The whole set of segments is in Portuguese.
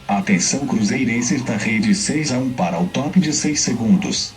Atenção cruzeirenses da rede 6-1 para o top de 6 segundos.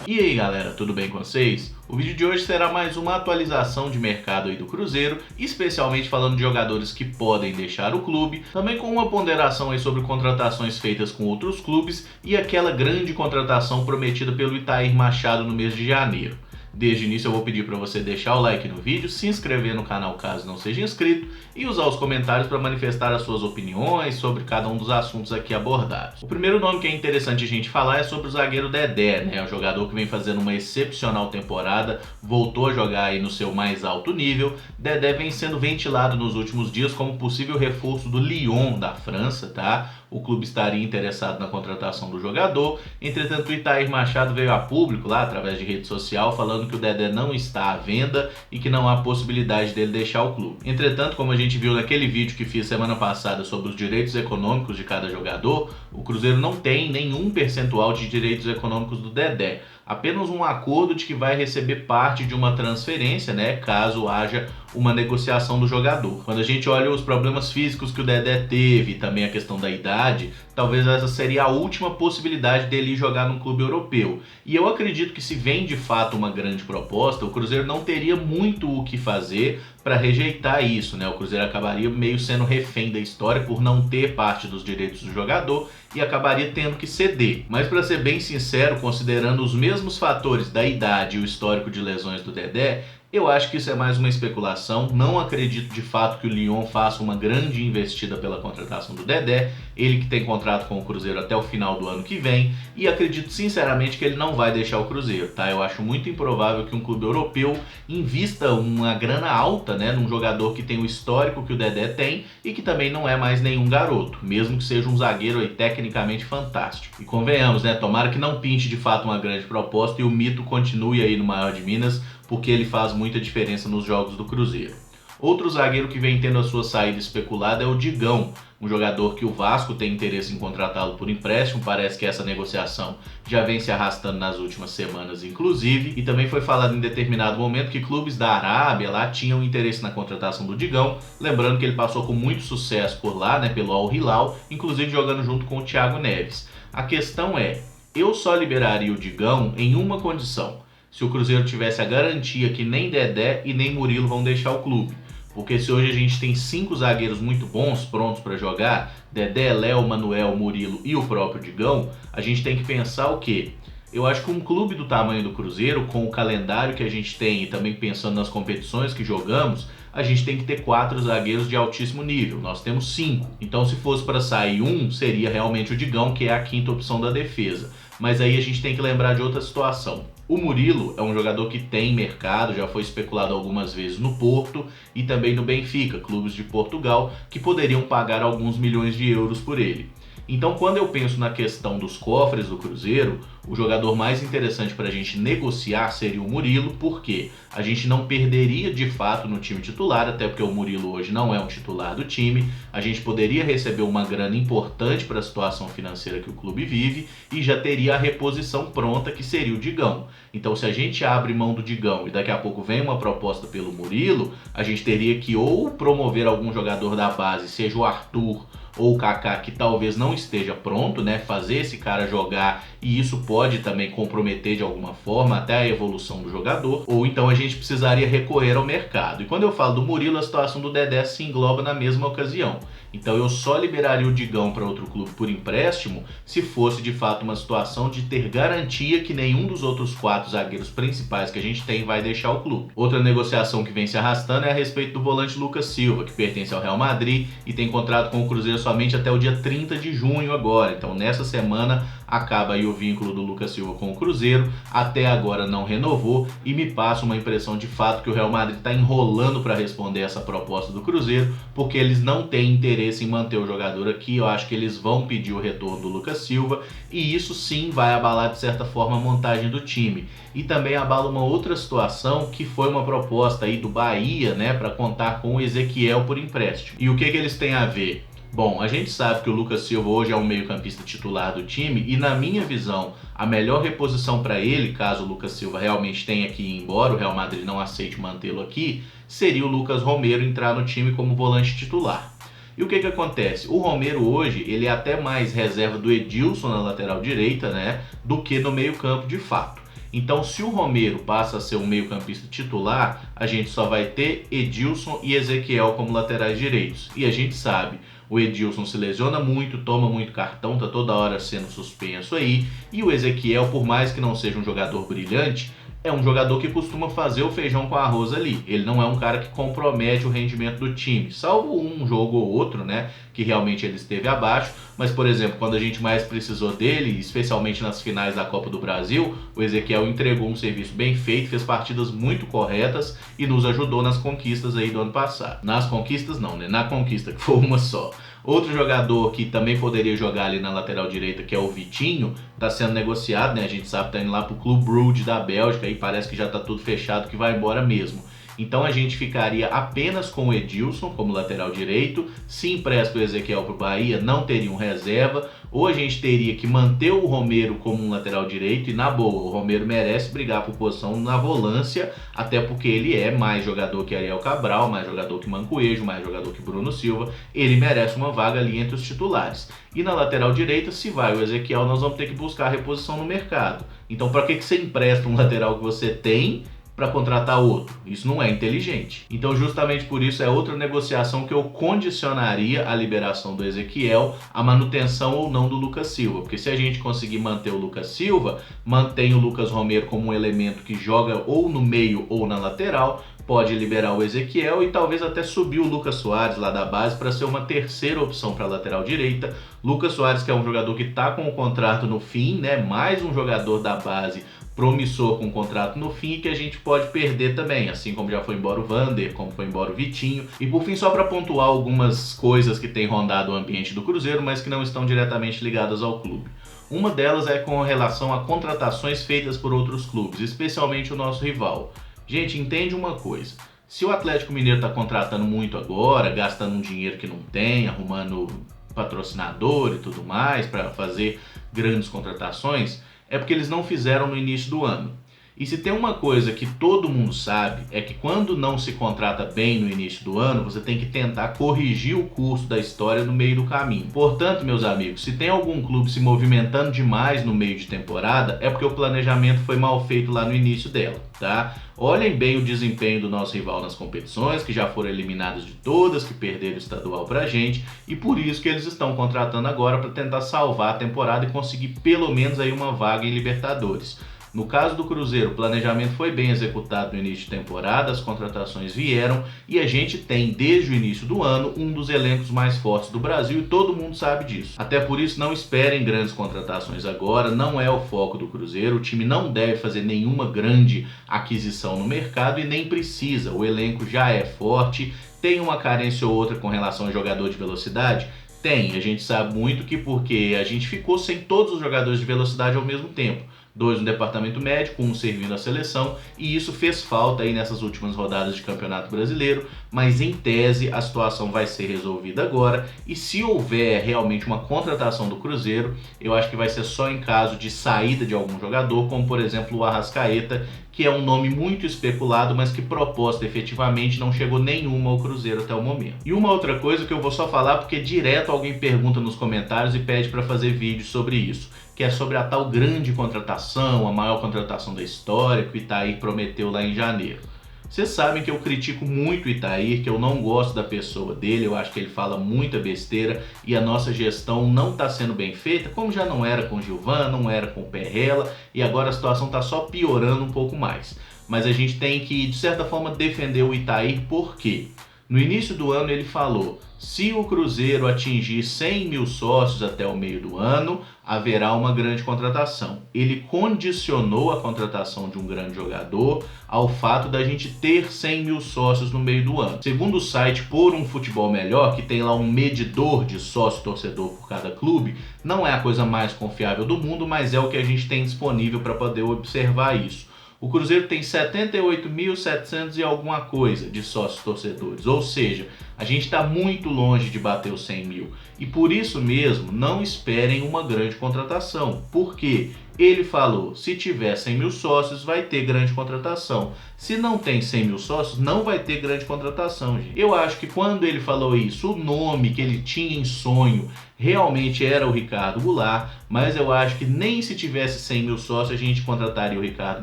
E aí galera, tudo bem com vocês? O vídeo de hoje será mais uma atualização de mercado aí do Cruzeiro, especialmente falando de jogadores que podem deixar o clube, também com uma ponderação aí sobre contratações feitas com outros clubes e aquela grande contratação prometida pelo Ittair Machado no mês de janeiro. Desde o início eu vou pedir para você deixar o like no vídeo, se inscrever no canal caso não seja inscrito e usar os comentários para manifestar as suas opiniões sobre cada um dos assuntos aqui abordados. O primeiro nome que é interessante a gente falar é sobre o zagueiro Dedé, né? O jogador que vem fazendo uma excepcional temporada, voltou a jogar aí no seu mais alto nível. Dedé vem sendo ventilado nos últimos dias como possível reforço do Lyon da França, tá? O clube estaria interessado na contratação do jogador. Entretanto, o Ittair Machado veio a público lá através de rede social falando que o Dedé não está à venda e que não há possibilidade dele deixar o clube. Entretanto, como a gente viu naquele vídeo que fiz semana passada sobre os direitos econômicos de cada jogador, o Cruzeiro não tem nenhum percentual de direitos econômicos do Dedé. Apenas um acordo de que vai receber parte de uma transferência, né, caso haja uma negociação do jogador. Quando a gente olha os problemas físicos que o Dedé teve e também a questão da idade, talvez essa seria a última possibilidade dele ir jogar num clube europeu. E eu acredito que se vem de fato uma grande proposta, o Cruzeiro não teria muito o que fazer para rejeitar isso, né? O Cruzeiro acabaria meio sendo refém da história por não ter parte dos direitos do jogador e acabaria tendo que ceder. Mas para ser bem sincero, considerando os mesmos fatores da idade e o histórico de lesões do Dedé, eu acho que isso é mais uma especulação. Não acredito de fato que o Lyon faça uma grande investida pela contratação do Dedé, ele que tem contrato com o Cruzeiro até o final do ano que vem, e acredito sinceramente que ele não vai deixar o Cruzeiro, tá? Eu acho muito improvável que um clube europeu invista uma grana alta, né, num jogador que tem o histórico que o Dedé tem e que também não é mais nenhum garoto, mesmo que seja um zagueiro aí tecnicamente fantástico. E convenhamos, né, tomara que não pinte de fato uma grande proposta e o mito continue aí no maior de Minas, porque ele faz muita diferença nos jogos do Cruzeiro. Outro zagueiro que vem tendo a sua saída especulada é o Digão, um jogador que o Vasco tem interesse em contratá-lo por empréstimo. Parece que essa negociação já vem se arrastando nas últimas semanas, inclusive, e também foi falado em determinado momento que clubes da Arábia lá tinham interesse na contratação do Digão, lembrando que ele passou com muito sucesso por lá, né, pelo Al Hilal, inclusive jogando junto com o Thiago Neves. A questão é, eu só liberaria o Digão em uma condição: se o Cruzeiro tivesse a garantia que nem Dedé e nem Murilo vão deixar o clube. Porque se hoje a gente tem 5 zagueiros muito bons, prontos para jogar, Dedé, Léo, Manuel, Murilo e o próprio Digão, a gente tem que pensar o quê? Eu acho que um clube do tamanho do Cruzeiro, com o calendário que a gente tem e também pensando nas competições que jogamos, a gente tem que ter 4 zagueiros de altíssimo nível. Nós temos 5. Então se fosse para sair um, seria realmente o Digão, que é a quinta opção da defesa. Mas aí a gente tem que lembrar de outra situação. O Murilo é um jogador que tem mercado, já foi especulado algumas vezes no Porto e também no Benfica, clubes de Portugal, que poderiam pagar alguns milhões de euros por ele. Então, quando eu penso na questão dos cofres do Cruzeiro, o jogador mais interessante para a gente negociar seria o Murilo, porque a gente não perderia de fato no time titular, até porque o Murilo hoje não é um titular do time. A gente poderia receber uma grana importante para a situação financeira que o clube vive e já teria a reposição pronta, que seria o Digão. Então, se a gente abre mão do Digão e daqui a pouco vem uma proposta pelo Murilo, a gente teria que ou promover algum jogador da base, seja o Arthur ou o Kaká, que talvez não esteja pronto, né, fazer esse cara jogar, e isso pode também comprometer de alguma forma até a evolução do jogador, ou então a gente precisaria recorrer ao mercado. E quando eu falo do Murilo, a situação do Dedé se engloba na mesma ocasião. Então eu só liberaria o Digão para outro clube por empréstimo se fosse de fato uma situação de ter garantia que nenhum dos outros 4 zagueiros principais que a gente tem vai deixar o clube. Outra negociação que vem se arrastando é a respeito do volante Lucas Silva, que pertence ao Real Madrid e tem contrato com o Cruzeiro somente até o dia 30 de junho agora. Então nessa semana acaba aí o vínculo do Lucas Silva com o Cruzeiro, até agora não renovou, e me passa uma impressão de fato que o Real Madrid está enrolando para responder essa proposta do Cruzeiro, porque eles não têm interesse em manter o jogador aqui. Eu acho que eles vão pedir o retorno do Lucas Silva, e isso sim vai abalar de certa forma a montagem do time. E também abala uma outra situação, que foi uma proposta aí do Bahia, né, para contar com o Ezequiel por empréstimo. E o que eles têm a ver? Bom, a gente sabe que o Lucas Silva hoje é um meio-campista titular do time e, na minha visão, a melhor reposição para ele, caso o Lucas Silva realmente tenha que ir embora, o Real Madrid não aceite mantê-lo aqui, seria o Lucas Romero entrar no time como volante titular. E o que acontece? O Romero hoje, ele é até mais reserva do Edilson na lateral direita, né, do que no meio-campo de fato. Então, se o Romero passa a ser um meio-campista titular, a gente só vai ter Edilson e Ezequiel como laterais direitos. E a gente sabe, o Edilson se lesiona muito, toma muito cartão, tá toda hora sendo suspenso aí. E o Ezequiel, por mais que não seja um jogador brilhante, é um jogador que costuma fazer o feijão com arroz ali. Ele não é um cara que compromete o rendimento do time, salvo um jogo ou outro, né, que realmente ele esteve abaixo. Mas, por exemplo, quando a gente mais precisou dele, especialmente nas finais da Copa do Brasil, o Ezequiel entregou um serviço bem feito, fez partidas muito corretas e nos ajudou nas conquistas aí do ano passado. Nas conquistas não, né? Na conquista, que foi uma só. Outro jogador que também poderia jogar ali na lateral direita, que é o Vitinho, está sendo negociado, né? A gente sabe que está indo lá para o Clube Brugge da Bélgica e parece que já está tudo fechado, que vai embora mesmo. Então a gente ficaria apenas com o Edilson como lateral direito. Se empresta o Ezequiel para o Bahia, não teria um reserva. Ou a gente teria que manter o Romero como um lateral direito. E na boa, o Romero merece brigar por posição na volância, até porque ele é mais jogador que Ariel Cabral, mais jogador que Mancoejo, mais jogador que Bruno Silva. Ele merece uma vaga ali entre os titulares. E na lateral direita, se vai o Ezequiel, nós vamos ter que buscar reposição no mercado. Então, para que você empresta um lateral que você tem para contratar outro? Isso não é inteligente. Então, justamente por isso, é outra negociação que eu condicionaria a liberação do Ezequiel à manutenção ou não do Lucas Silva. Porque se a gente conseguir manter o Lucas Silva, mantém o Lucas Romero como um elemento que joga ou no meio ou na lateral, pode liberar o Ezequiel e talvez até subir o Lucas Soares lá da base para ser uma terceira opção para a lateral direita. Lucas Soares, que é um jogador que está com o contrato no fim, né? Mais um jogador da base promissor com o contrato no fim, que a gente pode perder também, assim como já foi embora o Vander, como foi embora o Vitinho. E por fim, só para pontuar algumas coisas que têm rondado o ambiente do Cruzeiro, mas que não estão diretamente ligadas ao clube. Uma delas é com relação a contratações feitas por outros clubes, especialmente o nosso rival. Gente, entende uma coisa: se o Atlético Mineiro está contratando muito agora, gastando um dinheiro que não tem, arrumando patrocinador e tudo mais para fazer grandes contratações, é porque eles não fizeram no início do ano. E se tem uma coisa que todo mundo sabe, é que quando não se contrata bem no início do ano, você tem que tentar corrigir o curso da história no meio do caminho. Portanto, meus amigos, se tem algum clube se movimentando demais no meio de temporada, é porque o planejamento foi mal feito lá no início dela, tá? Olhem bem o desempenho do nosso rival nas competições, que já foram eliminadas de todas, que perderam o estadual pra gente, e por isso que eles estão contratando agora para tentar salvar a temporada e conseguir pelo menos aí uma vaga em Libertadores. No caso do Cruzeiro, o planejamento foi bem executado no início de temporada, as contratações vieram e a gente tem, desde o início do ano, um dos elencos mais fortes do Brasil e todo mundo sabe disso. Até por isso, não esperem grandes contratações agora, não é o foco do Cruzeiro, o time não deve fazer nenhuma grande aquisição no mercado e nem precisa, o elenco já é forte. Tem uma carência ou outra com relação a jogador de velocidade? Tem, a gente sabe muito que porque a gente ficou sem todos os jogadores de velocidade ao mesmo tempo. 2 no departamento médico, 1 servindo a seleção, e isso fez falta aí nessas últimas rodadas de Campeonato Brasileiro, mas em tese a situação vai ser resolvida agora, e se houver realmente uma contratação do Cruzeiro, eu acho que vai ser só em caso de saída de algum jogador, como por exemplo o Arrascaeta, que é um nome muito especulado, mas que proposta efetivamente não chegou nenhuma ao Cruzeiro até o momento. E uma outra coisa que eu vou só falar porque direto alguém pergunta nos comentários e pede para fazer vídeo sobre isso, que é sobre a tal grande contratação, a maior contratação da história que o Itair prometeu lá em janeiro. Vocês sabem que eu critico muito o Itair, que eu não gosto da pessoa dele, eu acho que ele fala muita besteira e a nossa gestão não está sendo bem feita, como já não era com o Gilvan, não era com o Perrella, e agora a situação está só piorando um pouco mais. Mas a gente tem que, de certa forma, defender o Itair, por quê? No início do ano ele falou: se o Cruzeiro atingir 100 mil sócios até o meio do ano, haverá uma grande contratação. Ele condicionou a contratação de um grande jogador ao fato da gente ter 100 mil sócios no meio do ano. Segundo o site Por um Futebol Melhor, que tem lá um medidor de sócio-torcedor por cada clube, não é a coisa mais confiável do mundo, mas é o que a gente tem disponível para poder observar isso. O Cruzeiro tem 78.700 e alguma coisa de sócios torcedores, ou seja, a gente está muito longe de bater os 100 mil. E por isso mesmo, não esperem uma grande contratação. Por quê? Ele falou, se tiver 100 mil sócios, vai ter grande contratação. Se não tem 100 mil sócios, não vai ter grande contratação, gente. Eu acho que quando ele falou isso, o nome que ele tinha em sonho realmente era o Ricardo Goulart, mas eu acho que nem se tivesse 100 mil sócios a gente contrataria o Ricardo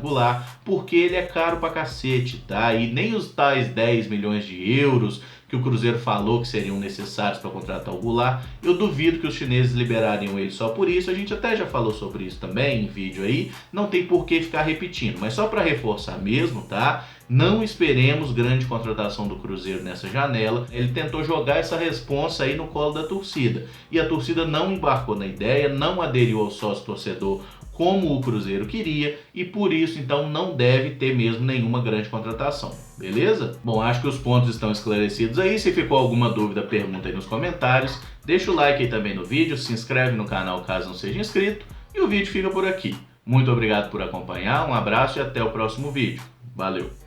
Goulart, porque ele é caro pra cacete, tá? E nem os tais 10 milhões de euros que o Cruzeiro falou que seriam necessários para contratar o Goulart, eu duvido que os chineses liberariam ele só por isso. A gente até já falou sobre isso também em vídeo aí, não tem por que ficar repetindo, mas só para reforçar mesmo, tá? Não esperemos grande contratação do Cruzeiro nessa janela. Ele tentou jogar essa responsa aí no colo da torcida, e a torcida não embarcou na ideia, não aderiu ao sócio torcedor como o Cruzeiro queria, e por isso então não deve ter mesmo nenhuma grande contratação, beleza? Bom, acho que os pontos estão esclarecidos aí. Se ficou alguma dúvida, pergunta aí nos comentários, deixa o like aí também no vídeo, se inscreve no canal caso não seja inscrito, e o vídeo fica por aqui. Muito obrigado por acompanhar, um abraço e até o próximo vídeo. Valeu!